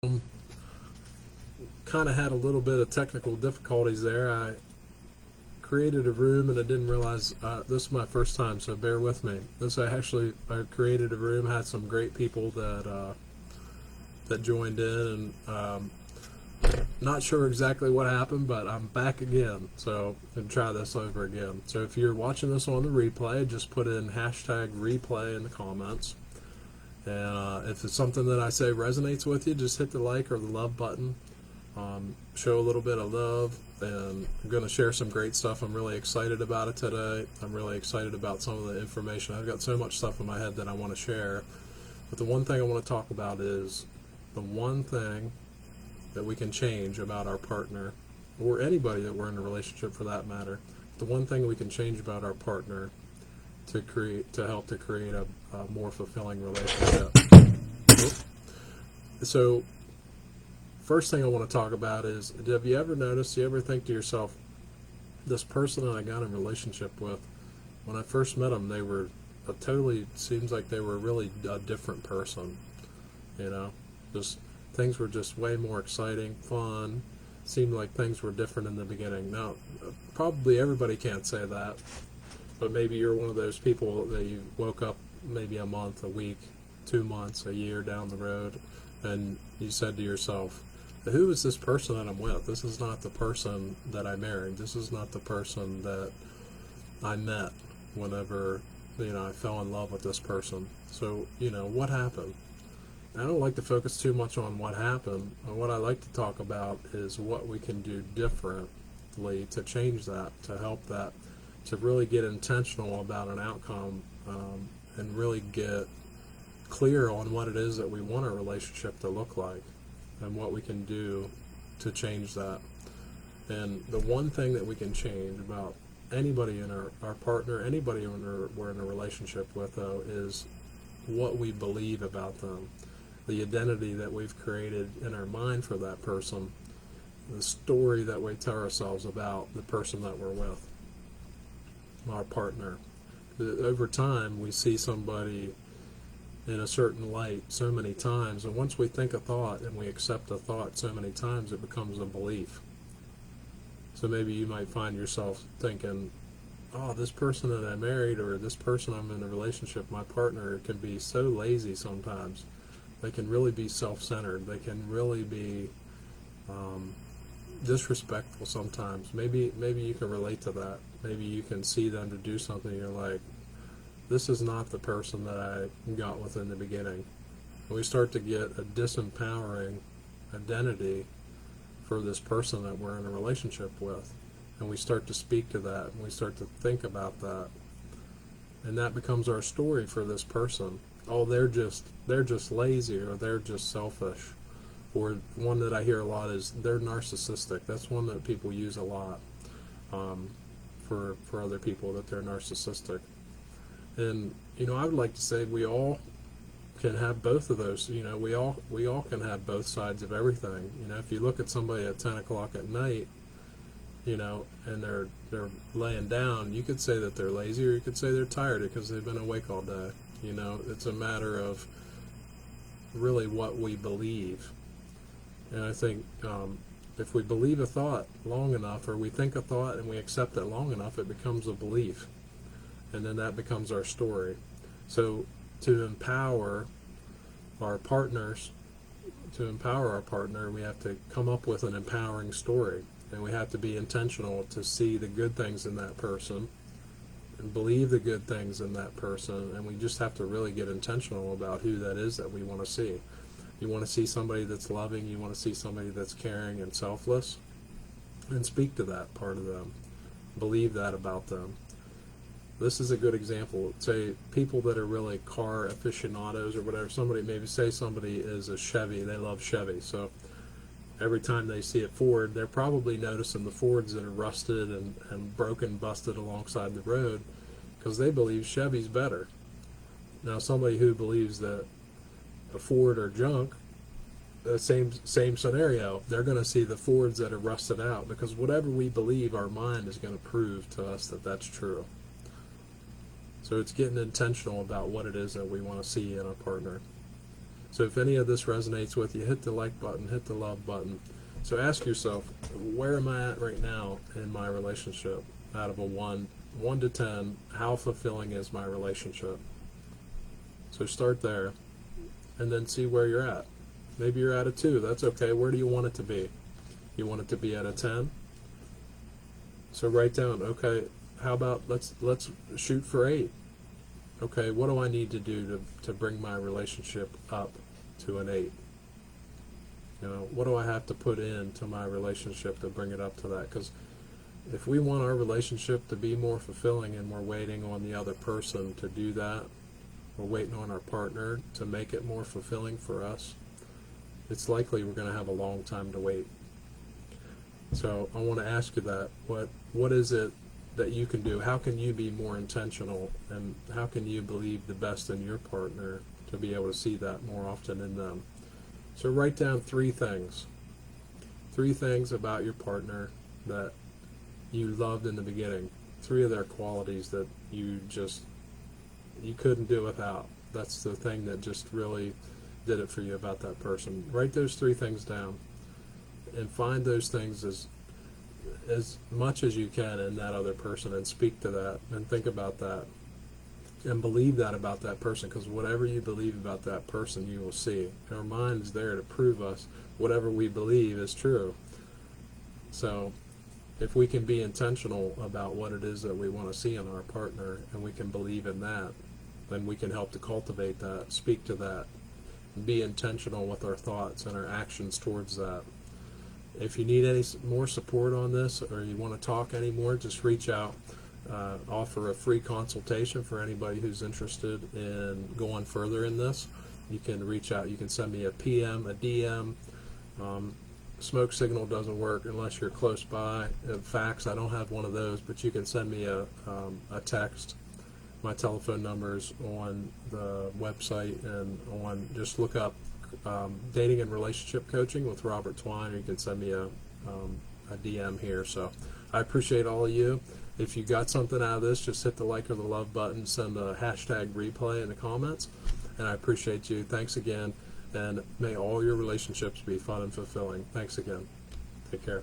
Kind of had a little bit of technical difficulties there. I created a room and I didn't realize this is my first time, so bear with me. I created a room, had some great people that joined in, and not sure exactly what happened, but I'm back again, so I'm gonna try this over again. So if you're watching this on the replay, just put in hashtag replay in the comments. And if it's something that I say resonates with you, just hit the like or the love button. Show a little bit of love, and I'm going to share some great stuff. I'm really excited about it today. I'm really excited about some of the information. I've got so much stuff in my head that I want to share. But the one thing I want to talk about is the one thing that we can change about our partner, or anybody that we're in a relationship for that matter. The one thing we can change about our partner to help to create a more fulfilling relationship. So, first thing I want to talk about is, have you ever noticed, you ever think to yourself, this person that I got in a relationship with, when I first met them, they were seems like they were really a different person, just things were just way more exciting, fun, seemed like things were different in the beginning. Now, probably everybody can't say that, but maybe you're one of those people that you woke up maybe a month, a week, 2 months, a year down the road, and you said to yourself, who is this person that I'm with? This is not the person that I married. This is not the person that I met whenever, I fell in love with this person. So, what happened? I don't like to focus too much on what happened. What I like to talk about is what we can do differently to change that, to help that, to really get intentional about an outcome, and really get clear on what it is that we want a relationship to look like and what we can do to change that. And the one thing that we can change about anybody in our partner, anybody we're in a relationship with, though, is what we believe about them, the identity that we've created in our mind for that person, the story that we tell ourselves about the person that we're with, our partner. Over time, we see somebody in a certain light so many times, and once we think a thought and we accept a thought so many times, it becomes a belief. So maybe you might find yourself thinking, oh, this person that I married, or this person I'm in a relationship, my partner, can be so lazy sometimes. They can really be self-centered. They can really be disrespectful sometimes. Maybe you can relate to that. Maybe you can see them to do something, and you're like, this is not the person that I got with in the beginning. And we start to get a disempowering identity for this person that we're in a relationship with. And we start to speak to that, and we start to think about that. And that becomes our story for this person. Oh, they're just lazy, or they're just selfish. Or one that I hear a lot is, they're narcissistic. That's one that people use a lot for other people, that they're narcissistic. And I would like to say we all can have both of those. We all can have both sides of everything. If you look at somebody at 10 o'clock at night, and they're laying down, you could say that they're lazy, or you could say they're tired because they've been awake all day. It's a matter of really what we believe. And I think if we believe a thought long enough, or we think a thought and we accept it long enough, it becomes a belief. And then that becomes our story. So to empower our partners, we have to come up with an empowering story. And we have to be intentional to see the good things in that person and believe the good things in that person. And we just have to really get intentional about who that is that we want to see. You want to see somebody that's loving, you want to see somebody that's caring and selfless, and speak to that part of them. Believe that about them. This is a good example. Say people that are really car aficionados or whatever, somebody is a Chevy, they love Chevy. So every time they see a Ford, they're probably noticing the Fords that are rusted and broken, busted alongside the road, because they believe Chevy's better. Now somebody who believes that a Ford are junk, the same scenario, they're going to see the Fords that are rusted out, because whatever we believe, our mind is going to prove to us that that's true. So it's getting intentional about what it is that we want to see in a partner. So if any of this resonates with you, hit the like button, hit the love button. So ask yourself, where am I at right now in my relationship? Out of a 1 to 10, how fulfilling is my relationship? So start there, and then see where you're at. Maybe you're at a 2. That's okay. Where do you want it to be? You want it to be at a 10? So write down, okay, how about let's shoot for 8. Okay, what do I need to do to bring my relationship up to an 8? You know, what do I have to put into my relationship to bring it up to that? Because if we want our relationship to be more fulfilling and we're waiting on the other person to do that, we're waiting on our partner to make it more fulfilling for us, it's likely we're going to have a long time to wait. So I want to ask you that. What is it that you can do? How can you be more intentional, and how can you believe the best in your partner to be able to see that more often in them? So write down 3 things. 3 things about your partner that you loved in the beginning. 3 of their qualities that you couldn't do without. That's the thing that just really did it for you about that person. Write those 3 things down and find those things as much as you can in that other person, and speak to that and think about that and believe that about that person, because whatever you believe about that person, you will see. Our mind is there to prove us whatever we believe is true. So if we can be intentional about what it is that we want to see in our partner, and we can believe in that, then we can help to cultivate that, speak to that, and be intentional with our thoughts and our actions towards that. If you need any more support on this, or you want to talk anymore, just reach out. Offer a free consultation for anybody who's interested in going further in this. You can reach out. You can send me a PM, a DM. Smoke signal doesn't work unless you're close by. Fax, I don't have one of those, but you can send me a text. My telephone number's on the website, and just look up dating and relationship coaching with Robert Twine, or you can send me a DM here. So I appreciate all of you. If you got something out of this, just hit the like or the love button, send a hashtag replay in the comments, and I appreciate you. Thanks again, and may all your relationships be fun and fulfilling. Thanks again. Take care.